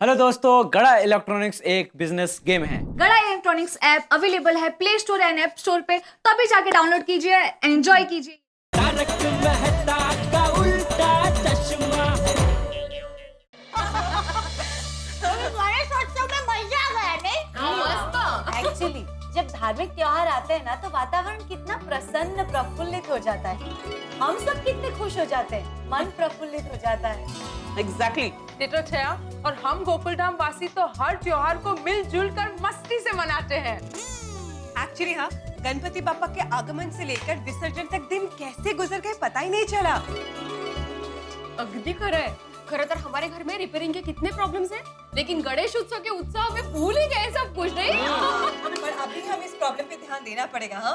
Hello दोस्तों, गड़ा electronics एक बिजनेस गेम है। गड़ा इलेक्ट्रॉनिक्स ऐप अवेलेबल है play store and app store पे, तो अभी जाके डाउनलोड कीजिए, एंजॉय कीजिए। तारक मेहता का उल्टा चश्मा। एक्चुअली जब धार्मिक त्योहार आते हैं ना तो वातावरण कितना प्रसन्न प्रफुल्लित हो जाता है। हम सब कितने खुश हो जाते हैं, मन प्रफुल्लित हो जाता है। एग्जैक्टली टिटो छया, और हम गोकुलधाम वासी तो हर त्योहार को मिलजुल कर मस्ती से मनाते हैं। एक्चुअली हाँ, गणपति बापा के आगमन से लेकर विसर्जन तक दिन कैसे गुजर गए पता ही नहीं चला। अगदी खरं आहे। खरं तर हमारे घर में रिपेयरिंग के कितने प्रॉब्लम्स हैं, लेकिन गणेश उत्सव के उत्साह में भूल ही गए सब कुछ, नहीं? पर अभी हमें इस प्रॉब्लम पे ध्यान देना पड़ेगा। हाँ,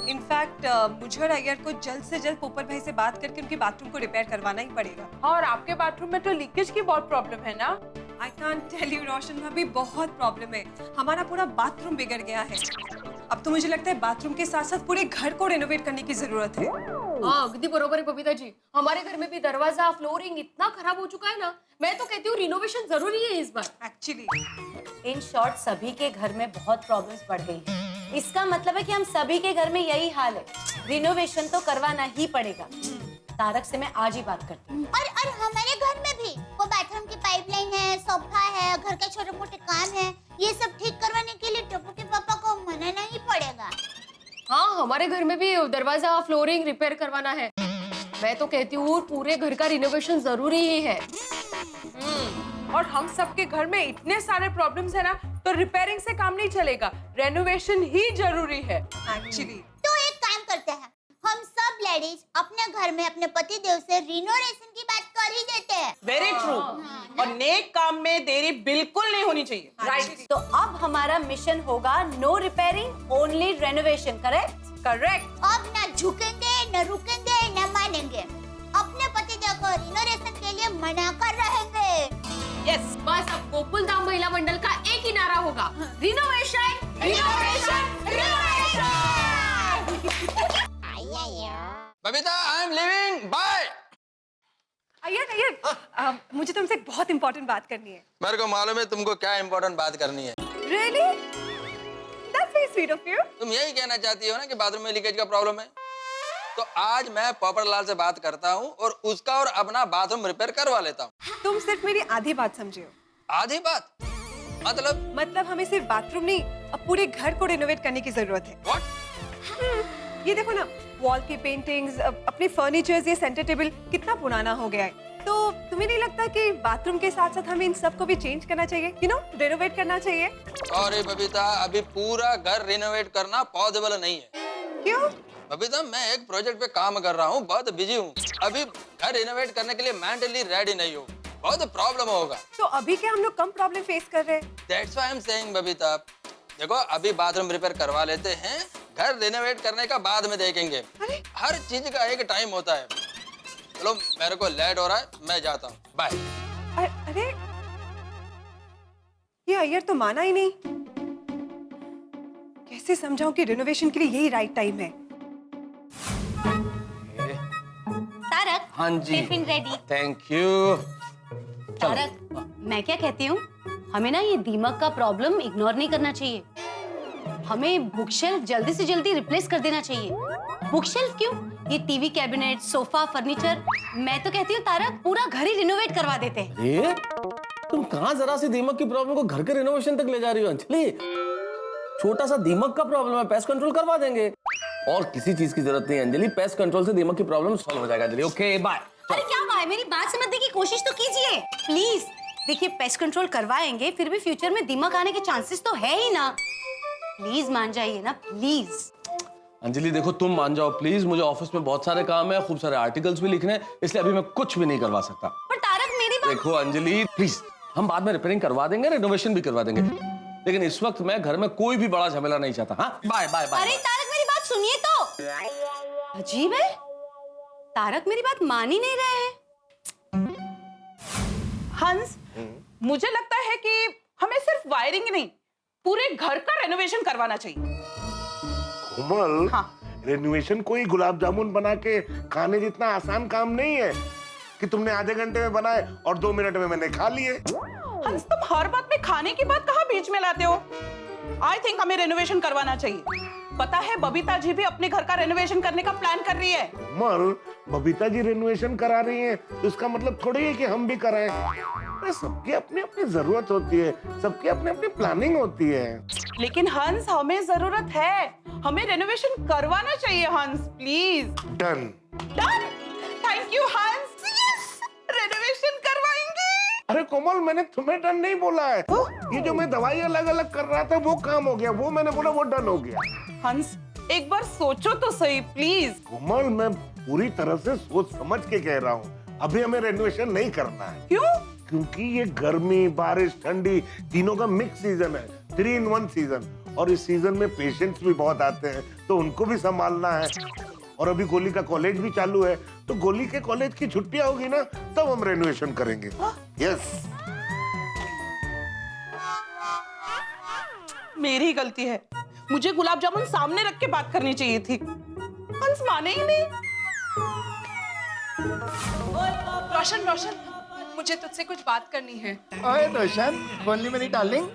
इनफैक्ट मुझे और अय्यर को जल्द से जल्द पोपट भाई से बात करके उनके बाथरूम को रिपेयर करवाना ही पड़ेगा। और आपके बाथरूम में तो लीकेज की बहुत प्रॉब्लम है ना? आई कांट टेल यू रोशन भाभी, बहुत प्रॉब्लम है। हमारा पूरा बाथरूम बिगड़ गया है। अब तो मुझे लगता है बाथरूम के साथ साथ पूरे घर को रेनोवेट करने की जरूरत है। हाँ, अगदी बरोबर है बबीता जी। हमारे घर में भी दरवाजा फ्लोरिंग इतना खराब हो चुका है ना, मैं तो कहती हूँ रिनोवेशन जरूरी है इस बार। एक्चुअली इन शॉर्ट सभी के घर में बहुत प्रॉब्लम्स बढ़ गई हैं। इसका मतलब है कि हम सभी के घर में यही हाल है, रिनोवेशन तो करवाना ही पड़ेगा। तारक से मैं आज ही बात करती हूँ। और हमारे घर में भी वो बाथरूम की पाइपलाइन है, सोफा है, घर के छोटे मोटे काम है, ये सब ठीक करवाने के लिए टप्पू के पापा को मनाना ही पड़ेगा। हाँ, हमारे घर में भी दरवाजा फ्लोरिंग रिपेयर करवाना है। मैं तो कहती हूँ पूरे घर का रिनोवेशन जरूरी ही है। और हम सबके घर में इतने सारे प्रॉब्लम्स है ना, तो रिपेयरिंग से काम नहीं चलेगा, रेनोवेशन ही जरूरी है। एक्चुअली तो एक काम करते हैं, हम सब लेडीज अपने घर में अपने पति देव से रिनोवेशन की बात कर ही देते हैं। Very true. और नेक काम में देरी बिल्कुल नहीं होनी चाहिए। राइट, तो अब हमारा मिशन होगा no repairing, only renovation. Correct? Correct. अब ना झुकेंगे, न रुकेंगे, न मानेंगे। अपने पति देव को रिनोवेशन के लिए मना कर रहेंगे। यस, बस अब गोकुलधाम महिला मंडल का एक ही नारा होगा, renovation, renovation, renovation. Babita, I am living, bye. Iyer, मुझे तुमसे एक बहुत इंपॉर्टेंट बात करनी है। मेरे को मालूम है तुमको क्या इम्पोर्टेंट बात करनी है। Really? That's very sweet of you. तुम यही कहना चाहती हो ना कि बाथरूम में लीकेज का प्रॉब्लम है, तो आज मैं पोपटलाल से बात करता हूँ और उसका और अपना बाथरूम रिपेयर करवा लेता हूँ। तुम सिर्फ मेरी आधी बात समझे हो। आधी बात मतलब हमें सिर्फ बाथरूम नहीं, अब पूरे घर को रेनोवेट करने की जरूरत है। व्हाट? ये देखो ना, वॉल की पेंटिंग्स, अपने फर्नीचर्स, ये सेंटर टेबल कितना पुराना हो गया है। तो तुम्हें नहीं लगता कि बाथरूम के साथ साथ हमें इन सब को भी चेंज करना चाहिए, यू नो, रेनोवेट करना चाहिए? अरे बबीता, अभी पूरा घर रिनोवेट करना पॉसिबल नहीं है। क्यों? बबीता, मैं एक प्रोजेक्ट पे काम कर रहा हूँ, बहुत बिजी हूँ। अभी घर रिनोवेट करने के लिए मेंटली रेडी नहीं हूँ, बहुत प्रॉब्लम होगा। तो अभी क्या हम लोग कम प्रॉब्लम फेस कर रहे हैं? That's why I'm saying, Babita, देखो अभी बाथरूम रिपेयर करवा लेते हैं, घर रिनोवेट करने का बाद में देखेंगे। अरे? हर चीज का एक टाइम होता है। चलो, मेरे को लेट हो रहा है, मैं जाता हूँ, बाय। अरे ये अय्यर तो माना ही नहीं। कैसे समझाऊं कि रिनोवेशन के लिए यही राइट टाइम है? तारक, हाँ जी, tiffin ready. Thank you. Tarak, मैं क्या कहती हूँ, हमें ना ये दीमक का प्रॉब्लम इग्नोर नहीं करना चाहिए। हमें बुकशेल्फ जल्दी से जल्दी रिप्लेस कर देना चाहिए। बुकशेल्फ क्यों? ये टीवी कैबिनेट, सोफा, फर्नीचर, मैं तो कहती हूँ तारक पूरा घर ही रिनोवेट करवा देते हैं। ये तुम कहाँ जरा सी दीमक की प्रॉब्लम को घर के रिनोवेशन तक ले जा रही हो अंजलि? छोटा सा दीमक का प्रॉब्लम है, पेस्ट कंट्रोल करवा देंगे। और किसी चीज की जरूरत नहीं है अंजलि, पेस्ट कंट्रोल से दीमक की प्रॉब्लम सॉल्व हो जाएगा अंजलि। Okay bye. अरे क्या बात है, मेरी बात समझने की कोशिश तो कीजिए प्लीज। देखिए, पेस्ट कंट्रोल करवाएंगे, फिर भी फ्यूचर में दीमक आने के चांसेस तो है ही ना। प्लीज मान जाइए ना, प्लीज। अंजलि देखो, तुम मान जाओ प्लीज, मुझे ऑफिस में बहुत सारे काम है, खूब सारे आर्टिकल्स भी लिखने हैं, इसलिए अभी मैं कुछ भी नहीं करवा सकता। पर तारक, मेरी बात देखो अंजलि प्लीज, हम बाद में रिपेयरिंग करवा देंगे, रिनोवेशन भी करवा देंगे, लेकिन इस वक्त मैं घर में कोई भी बड़ा झमेला नहीं चाहता। हाँ, बाय बाय बाय। अरे तारक, मेरी बात सुनिए तो। अजीब है, तारक मेरी बात मान ही नहीं रहे हैं। हंस, मुझे लगता है कि हमें सिर्फ वायरिंग ही नहीं, पूरे घर का रेनोवेशन करवाना चाहिए। कोमल, हाँ। रेनोवेशन कोई गुलाब जामुन बना के खाने जितना आसान काम नहीं है। कि तुमने आधे घंटे में बनाए और 2 मिनट में मैंने खा लिए। हंस, तुम हर बात में खाने की बात कहाँ बीच में लाते हो? आई थिंक हमें रेनोवेशन करवाना चाहिए। पता है बबीता जी भी अपने घर का रेनोवेशन करने का प्लान कर रही है। कोमल, बबीता जी रेनोवेशन करा रही हैं तो इसका मतलब थोड़ी है कि हम भी कराएं। अरे सबकी अपनी अपनी जरूरत होती है, सबकी अपनी अपनी प्लानिंग होती है। लेकिन हंस, हमें जरूरत है, हमें रेनोवेशन करवाना चाहिए हंस, please. Done. Done. Thank you हंस, रेनोवेशन करवाएंगे। अरे कोमल, मैंने तुम्हें डन नहीं बोला है। ये जो मैं दवाई अलग अलग कर रहा था वो काम हो गया, वो मैंने बोला वो डन हो गया। हंस, एक बार सोचो तो सही प्लीज। कोमल, मैं पूरी तरह से सोच समझ के कह रहा हूँ, अभी हमें रेनोवेशन नहीं करना है। क्यों? क्योंकि ये गर्मी, बारिश, ठंडी तीनों का मिक्स सीजन है, 3 in 1 सीजन। और इस सीजन में पेशेंट्स भी बहुत आते हैं तो उनको भी संभालना है। और अभी गोली का कॉलेज भी चालू है, तो गोली के कॉलेज की छुट्टियां होगी ना, तब हम रेनोवेशन करेंगे। यस। मेरी गलती है, मुझे गुलाब जामुन सामने रख के बात करनी चाहिए थी। हंस माने ही नहीं। रोशन, रोशन, मुझे तुझसे कुछ बात करनी है। ओए रोशन, बोलनी मेरी डार्लिंग।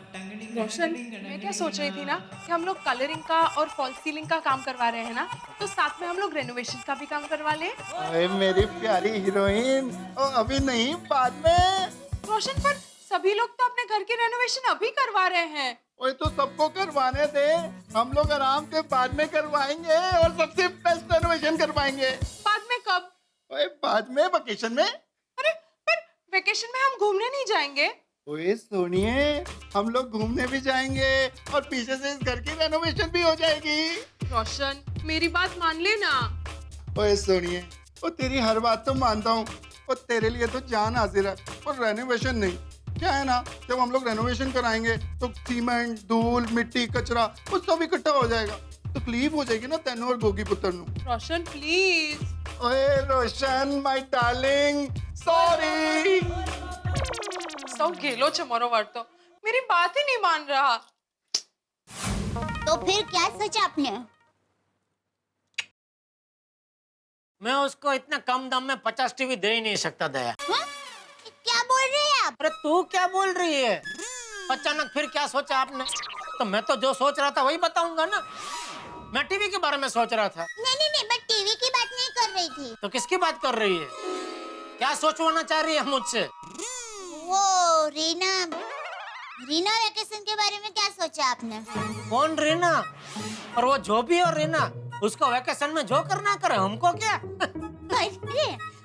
रोशन, मैं क्या सोच रही थी ना कि हम लोग कलरिंग का और फॉल सीलिंग का काम करवा रहे हैं ना, तो साथ में हम लोग रेनोवेशन का भी काम करवा ले। ओए मेरी प्यारी हीरोइन, ओ अभी नहीं, बाद में। रोशन, पर सभी लोग तो अपने घर की रेनोवेशन अभी करवा रहे हैं। ओए तो सबको करवाने दे, हम लोग आराम से बाद में करवाएंगे और सबसे बेस्ट रेनोवेशन करवाएंगे। बाद में कब? ओए बाद में, वेकेशन में। अरे पर वेकेशन में हम घूमने नहीं जाएंगे। ओए सुनिए, हम लोग घूमने भी जाएंगे और पीछे से इस घर की रेनोवेशन भी हो जाएगी। रोशन, मेरी बात मान लेना। ओए सुनिए, वो तेरी हर बात तो मानता हूँ, और तेरे लिए तो जान हाजिर है, और रेनोवेशन नहीं। क्या है ना, जब हम लोग रेनोवेशन कराएंगे तो सीमेंट, धूल, मिट्टी, कचरा वो सब इकट्ठा हो जाएगा, तकलीफ हो जाएगी ना तेनू और गोगी पुत्र नू। रोशन प्लीज। ओए रोशन माय डार्लिंग, सॉरी। सौ गेलो चमोरो वर्तो, मेरी बात ही नहीं मान रहा। तो फिर क्या सोचा आपने? मैं उसको इतना कम दाम में 50 टीवी दे ही नहीं सकता दया। क्या बोल रहे हैं आप? अरे तू क्या बोल रही है? अचानक फिर क्या सोचा आपने? तो मैं तो जो सोच रहा था वही बताऊंगा ना। मैं टीवी के बारे में सोच रहा था। नहीं, मैं टीवी की बात नहीं कर रही थी। तो किसकी बात कर रही है? क्या सोचवाना चाह रही है मुझसे? वो रीना वेकेशन के बारे में क्या सोचा आपने? कौन रीना? और वो जो भी और रीना, उसको वेकेशन में जो करना करे, हमको क्या?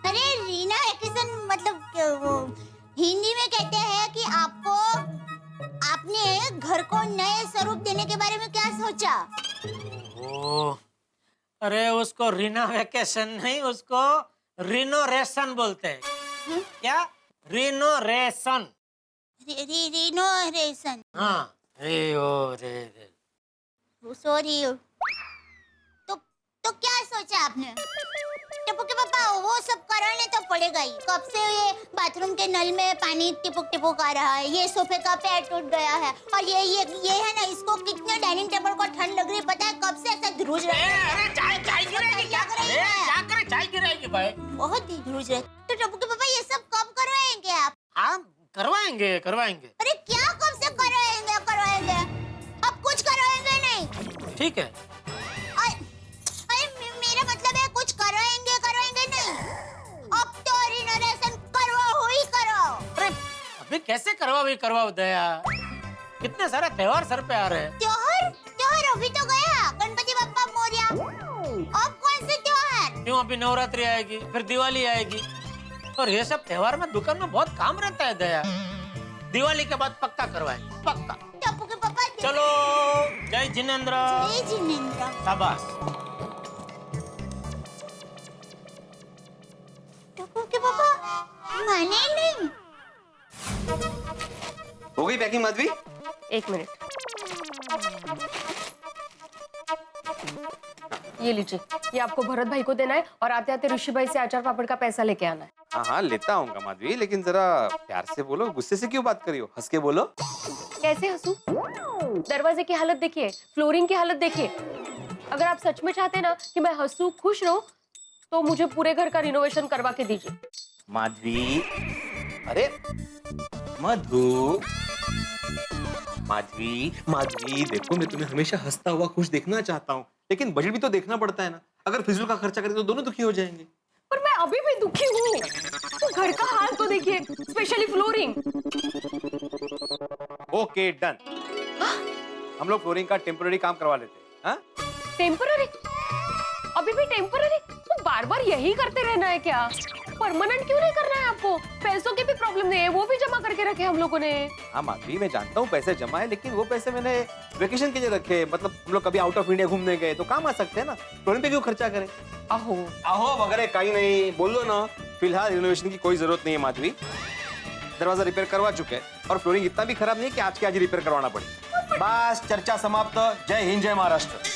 अरे रीना वेकेशन मतलब वो हिंदी में कहते हैं कि आपको आपने घर को नए स्वरूप देने के बारे में क्या सोचा? ओ, अरे उसको रीना वेकेशन नहीं, उसको रिनोरेशन बोलते हैं। क्या? रिनोरेशन। रिनोरेशन। हाँ, सॉरी। तो क्या सोचा आपने? टप्पू के पापा, वो सब करने तो पड़ेगा ही। कब से ये बाथरूम के नल में पानी टिपुक टिपुक आ रहा है, ये सोफे का पैर टूट गया है, और ये है ना, इसको कितने डाइनिंग टेबल को ठंड लग रही है पता है? कब से ऐसा ध्रुज रहा है। अरे चाय गिराएगी, क्या करे चाय गिराएगी भाई। बहुत ही ध्रुज रहे। तो टप्पू के पापा, ये सब कब करवाएंगे आप? हाँ, करवाएंगे। अरे क्या कब से करवाएंगे? अब कुछ करवाएंगे नहीं? ठीक है। अरे मेरा मतलब है कुछ करवाएंगे नहीं। अब तो रिनोवेशन करवाओ। अरे अभी कैसे करवाओ दया? कितने सारे त्योहार सर पे आ रहे हैं। त्योहार अभी तो गया, गणपति बप्पा मोरया। अब कौन से त्योहार? क्यों, अभी नवरात्रि आएगी, फिर दिवाली आएगी, और ये सब त्योहार में दुकान में बहुत काम रहता है दया। दिवाली के बाद पक्का करवाएंगे, पक्का। टप्पू के पापा चलो, जय जिनेंद्र। जय जिनेंद्र। शाबाश। टप्पू के पापा माने नहीं। हो गई पैकिंग माधवी? 1 मिनट, ये लीजिए, ये आपको भरत भाई को देना है, और आते आते ऋषि भाई से अचार पापड़ का पैसा लेके आना है। हाँ लेता आऊंगा माधवी, लेकिन जरा प्यार से बोलो, गुस्से से क्यों बात करी हो? हंस के बोलो। कैसे हंसू? दरवाजे की हालत देखिए, फ्लोरिंग की हालत देखिए। अगर आप सच में चाहते ना कि मैं हंसू, खुश रहूं, तो मुझे पूरे घर का रिनोवेशन करवा के दीजिए। माधवी, अरे मधु, माधवी माधवी, देखो मैं तुम्हें हमेशा हंसता हुआ खुश देखना चाहता हूँ, लेकिन बजट भी तो देखना पड़ता है ना। अगर फिजूल का खर्चा करें तो दोनों दुखी हो जाएंगे। पर मैं अभी भी दुखी हूँ। तो घर का हाल तो देखिए, स्पेशली फ्लोरिंग। ओके डन, हम लोग फ्लोरिंग का टेम्पररी काम करवा लेते हैं। हाँ? टेम्पररी? अभी भी टेम्पररी? तो बार बार यही करते रहना है क्या? परमानेंट क्यों नहीं करना है आपको? पैसों की भी प्रॉब्लम नहीं है, वो भी जमा करके रखे हम लोगों ने। हाँ माधवी, मैं जानता हूँ पैसे जमा है, लेकिन वो पैसे मैंने वेकेशन के लिए रखे। मतलब हम लोग कभी आउट ऑफ इंडिया घूमने गए तो काम आ सकते हैं ना। फ्लोरिंग पे क्यों खर्चा करें? आहो आहो वगैरह कहीं नहीं, बोल दो ना। फिलहाल रिनोवेशन की कोई जरूरत नहीं है माधवी। दरवाजा रिपेयर करवा चुके हैं और फ्लोरिंग इतना भी खराब नहीं है कि आज के आज रिपेयर करवाना पड़े। बस चर्चा समाप्त। जय हिंद, जय महाराष्ट्र।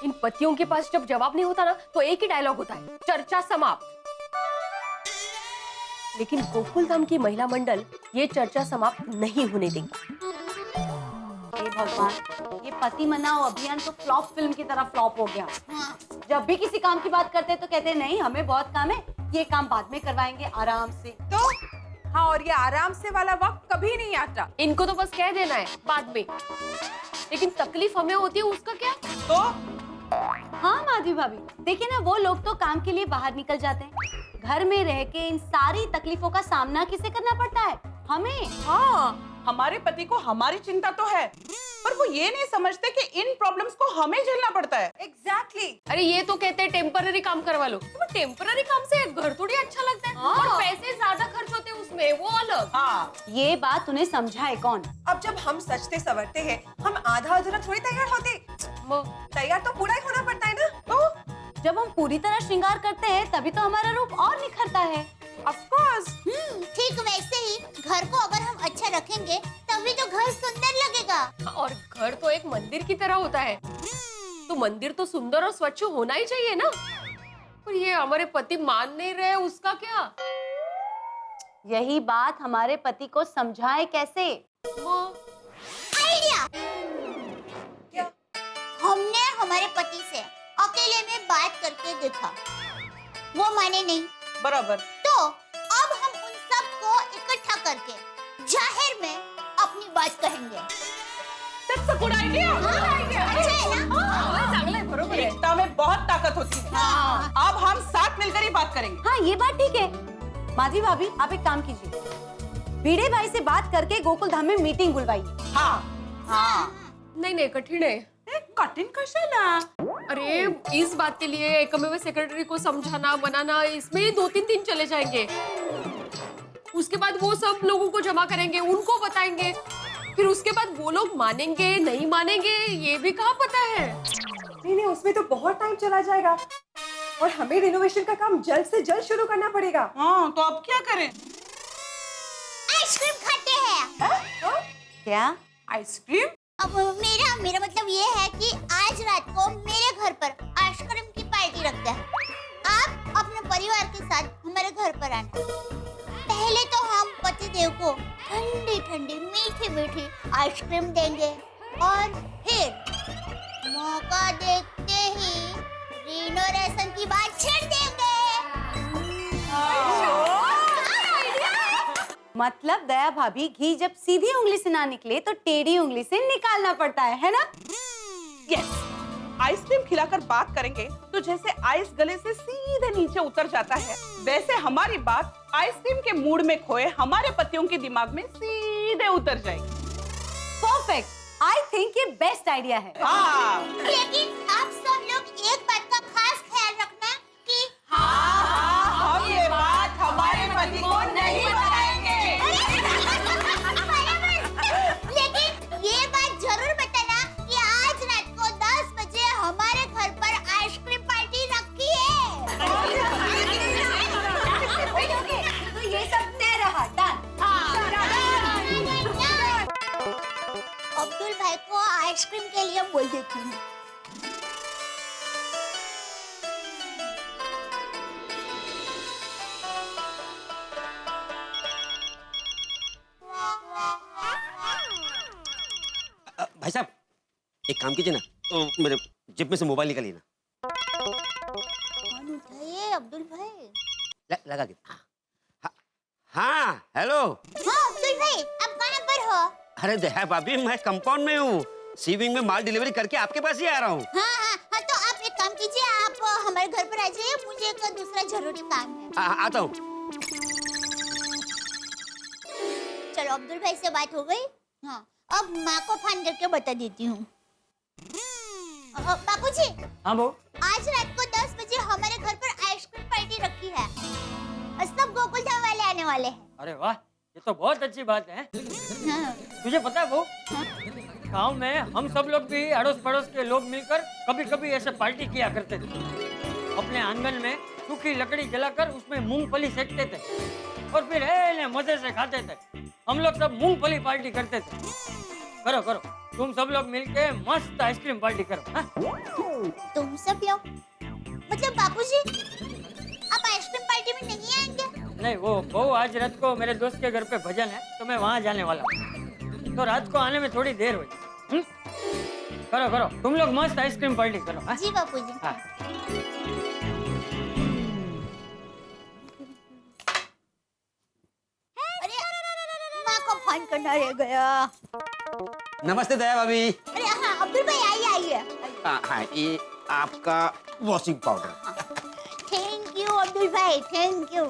इन पतियों के पास जब जवाब नहीं होता ना तो एक ही डायलॉग होता है, चर्चा समाप्त। लेकिन गोकुलधाम की महिला मंडल ये चर्चा समाप्त नहीं होने देगी। हे भगवान, ये पति मनाओ अभियान तो फ्लॉप फिल्म की तरह फ्लॉप हो गया। जब भी किसी काम की बात करते हैं तो कहते हैं नहीं हमें बहुत काम है, ये काम बाद में करवाएंगे आराम से। तो हाँ, और ये आराम से वाला वक्त कभी नहीं आता। इनको तो बस कह देना है बाद में, लेकिन तकलीफ हमें होती है उसका क्या? तो हाँ माधवी भाभी, देखिए ना वो लोग तो काम के लिए बाहर निकल जाते हैं, घर में रह के इन सारी तकलीफों का सामना किसे करना पड़ता है? हमें। हाँ, हमारे पति को हमारी चिंता तो है, पर वो ये नहीं समझते कि इन प्रॉब्लम्स को हमें झेलना पड़ता है। एग्जैक्टली। अरे ये तो कहते हैं टेम्पररी काम करवा लो। तो टेम्पररी काम से घर थोड़ी अच्छा लगता है। और पैसे ज्यादा खर्च होते हैं उसमें, वो अलग। हाँ, ये बात उन्हें समझाए कौन? अब जब हम सजते संवरते हैं, हम आधा अधूरा थोड़ी तैयार होते। तैयार तो पूरा ही होना पड़ता है ना। तो जब हम पूरी तरह श्रृंगार करते हैं तभी तो हमारा रूप और निखरता है। Of course. ठीक वैसे ही घर को अगर हम अच्छा रखेंगे तभी तो घर सुंदर लगेगा। और घर तो एक मंदिर की तरह होता है, तो मंदिर तो सुंदर और स्वच्छ होना ही चाहिए ना। पर ये हमारे पति मान नहीं रहे, उसका क्या? यही बात हमारे पति को समझाए कैसे? आइडिया। क्या? हमने हमारे पति से अकेले में बात करके देखा, वो माने नहीं। बराबर। तो अब हम उन सबको इकट्ठा करके जाहिर में अपनी बात कहेंगे। That's a good idea. अच्छा है ना? चांगला है, बरोबर है। एकता में बहुत ताकत होती है। अब हम साथ मिलकर ही बात करेंगे। हाँ ये बात ठीक है। माधवी भाभी आप एक काम कीजिए, भिड़े भाई से बात करके गोकुल धाम में मीटिंग बुलवाइए। हाँ। नहीं कठिन है। कठिन कशाला? अरे इस बात के लिए एकमेव सेक्रेटरी को समझाना मनाना, इसमें ही 2-3 दिन चले जाएंगे। उसके बाद वो सब लोगों को जमा करेंगे, उनको बताएंगे, फिर उसके बाद वो लोग मानेंगे नहीं मानेंगे ये भी कहाँ पता है। नहीं, उसमें तो बहुत टाइम चला जाएगा और हमें रिनोवेशन का काम जल्द से जल्द शुरू करना पड़ेगा। हाँ, तो अब क्या करें? आइसक्रीम खाते हैं। क्या? आइसक्रीम? अब मेरा मतलब ये है कि आज रात को मेरे घर पर आइसक्रीम की पार्टी रखते हैं। आप अपने परिवार के साथ हमारे घर पर आना। पहले तो हम पतिदेव को ठंडी ठंडी मीठी मीठी आइसक्रीम देंगे और फिर मौका देखते ही रिनोवेशन की बात छेड़ देंगे। मतलब दया भाभी, घी जब सीधी उंगली से ना निकले तो टेढ़ी उंगली से निकालना पड़ता है ना? यस। आइसक्रीम खिलाकर बात करेंगे तो जैसे आइस गले से सीधे नीचे उतर जाता है, वैसे हमारी बात आइसक्रीम के मूड में खोए हमारे पतियों के दिमाग में सीधे उतर जाएगी। परफेक्ट। आई थिंक ये बेस्ट आइडिया है। हाँ। लेकिन आप सब लोग एक बात का खास ख्याल रखना कि हम ये बात हमारे पति को नहीं बताएंगे। लेकिन ये बात जरूर बताना कि आज रात को 10 बजे हमारे घर पर आइसक्रीम पार्टी रखी है। तो ये सब तय रहा। डन। अब्दुल भाई को आइसक्रीम के लिए बोल देती हूँ। भाई साहब एक काम कीजिए ना, तो मेरे जेब में से मोबाइल निकालिए ना। लगा के हाँ हेलो। हाँ अब्दुल भाई, आप कहाँ पर हो? अरे दया भाभी, मैं कंपाउंड में हूँ, सी विंग में माल डिलीवरी करके आपके पास ही आ रहा हूँ। हाँ, तो आप एक काम कीजिए, आप हमारे घर पर आ जाइए, मुझे एक दूसरा जरूरी काम है। आता हूँ। चलो अब्दुल भाई से बात हो गई। हाँ, अब माँ को फोन करके बता देती हूँ। बाबूजी। हाँ वो आज रात को 10 बजे हमारे घर पर आइसक्रीम पार्टी रखी है और सब गोकुल धाम वाले आने वाले हैं। अरे वाह, ये तो बहुत अच्छी बात है। हाँ। तुझे पता है वो गाँव में हम सब लोग भी अड़ोस पड़ोस के लोग मिलकर कभी कभी ऐसे पार्टी किया करते थे। अपने आंगन में सूखी लकड़ी जलाकर उसमें मूंगफली सेकते थे और फिर मजे से खाते थे। हम लोग सब मूंगफली पार्टी करते थे। करो करो, तुम सब लोग मिलके मस्त आइसक्रीम पार्टी करो। हाँ? तुम सब लोग मतलब बाबूजी, आप आइसक्रीम पार्टी में नहीं आएंगे? नहीं, वो आज रात को मेरे दोस्त के घर पे भजन है तो मैं वहाँ जाने वाला हूँ, तो रात को आने में थोड़ी देर हुई। करो करो, तुम लोग मस्त आइसक्रीम पार्टी करो। हाँ? जी बाबूजी। हाँ। अरे माँ को फोन करना रह गया। नमस्ते दया भाभी। अरे हाँ अब्दुल भाई, आइए। हाँ, ये आपका washing powder. Thank you Abdul भाई, थैंक यू।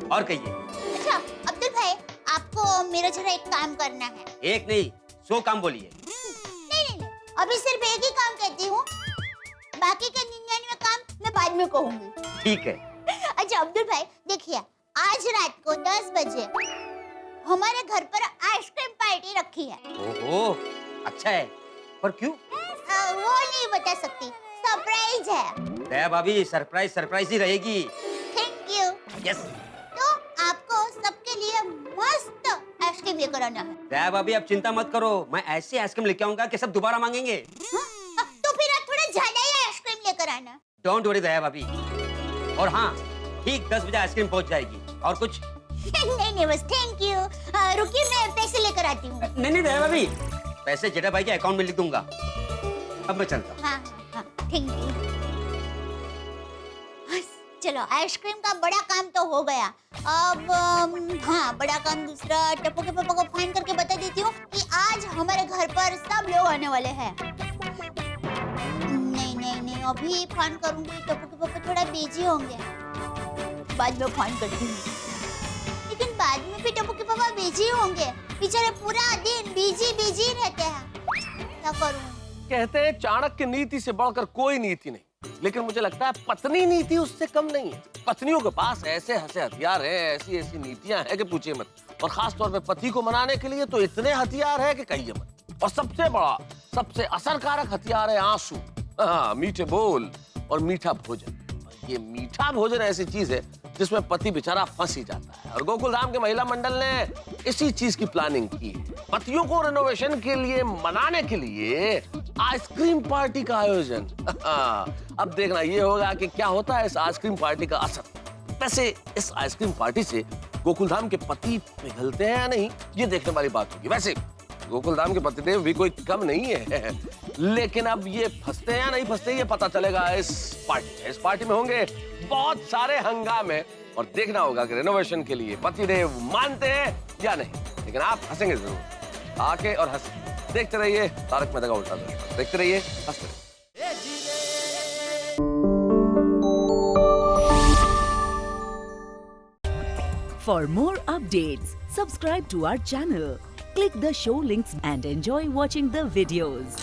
और कहिए। अच्छा अब्दुल भाई, आपको मेरा जरा एक काम करना है। एक नहीं 100 काम बोलिए। नहीं, अभी सिर्फ एक ही काम कहती हूँ, बाकी के 99 काम मैं बाद में कहूँगी। ठीक है। अच्छा अब्दुल भाई देखिए, आज रात को 10 बजे हमारे घर पर आइसक्रीम पार्टी रखी है। ओहो, अच्छा है, पर क्यों? वो नहीं बता सकती, सरप्राइज है। दया भाभी, सरप्राइज ही रहेगी। Thank you. यस। तो आपको सबके लिए मस्त आइसक्रीम लेकर आना है। दया भाभी, आप चिंता मत करो, मैं ऐसी आइसक्रीम लेके आऊंगा कि सब दोबारा मांगेंगे। तो फिर आप थोड़ा ज्यादा ही आइसक्रीम लेकर आना। डोंट वरी दया भाभी। और हाँ, ठीक 10 बजे आइसक्रीम पहुंच जाएगी। और कुछ? नहीं बस थैंक यू। रुकिए, मैं पैसे लेकर आती हूँ। नहीं दया भाभी, पैसे जेठा भाई के अकाउंट में लिख दूंगा। अब मैं चलता हूँ। हाँ, थैंक यू। चलो आइसक्रीम का बड़ा काम तो हो गया। अब हाँ, बड़ा काम दूसरा, टप्पू के पापा को फोन करके बता देती हूँ कि आज हमारे घर पर सब लोग आने वाले हैं। नहीं, अभी फोन करूंगी, टप्पू के पापा थोड़ा बिजी होंगे, बाद में फोन करती हूँ। लेकिन बाद में भी टप्पू के पापा बिजी होंगे, बेचारे पूरा दिन बिजी रहते हैं, क्या करूँ? कहते हैं चाणक्य नीति से बढ़कर कोई नीति नहीं, लेकिन मुझे लगता है पत्नी नीति उससे कम नहीं है। पत्नियों के पास ऐसे हथियार हैं, ऐसी नीतियां हैं कि पूछिए मत। और खास तौर पे पति को मनाने के लिए तो इतने हथियार है कि कहिए मत। और सबसे बड़ा, सबसे असरकारक हथियार है आंसू। हाँ, मीठे बोल और मीठा भोजन। ये मीठा भोजन ऐसी चीज है जिसमें पति बेचारा फंस ही जाता है। और गोकुल धाम के महिला मंडल ने इसी चीज की प्लानिंग की है। पतियों को रिनोवेशन के लिए मनाने के लिए आइसक्रीम पार्टी का आयोजन। अब देखना ये होगा कि क्या होता है इस आइसक्रीम पार्टी का असर। वैसे इस आइसक्रीम पार्टी से गोकुल धाम के पति पिघलते हैं या नहीं, ये देखने वाली बात होगी। वैसे गोकुल धाम के पतिदेव भी कोई कम नहीं है, लेकिन अब ये फंसते हैं या नहीं फंसते ये पता चलेगा इस पार्टी में होंगे बहुत सारे हंगामे, और देखना होगा कि रिनोवेशन के लिए पतिदेव मानते हैं या नहीं। लेकिन आप हंसेंगे जरूर, आके और हंसे। देखते रहिए तारक मेहता का उल्टा चश्मा, देखते रहिए, हंसते रहिए। For more updates, subscribe to our channel, click the show links and enjoy watching the videos.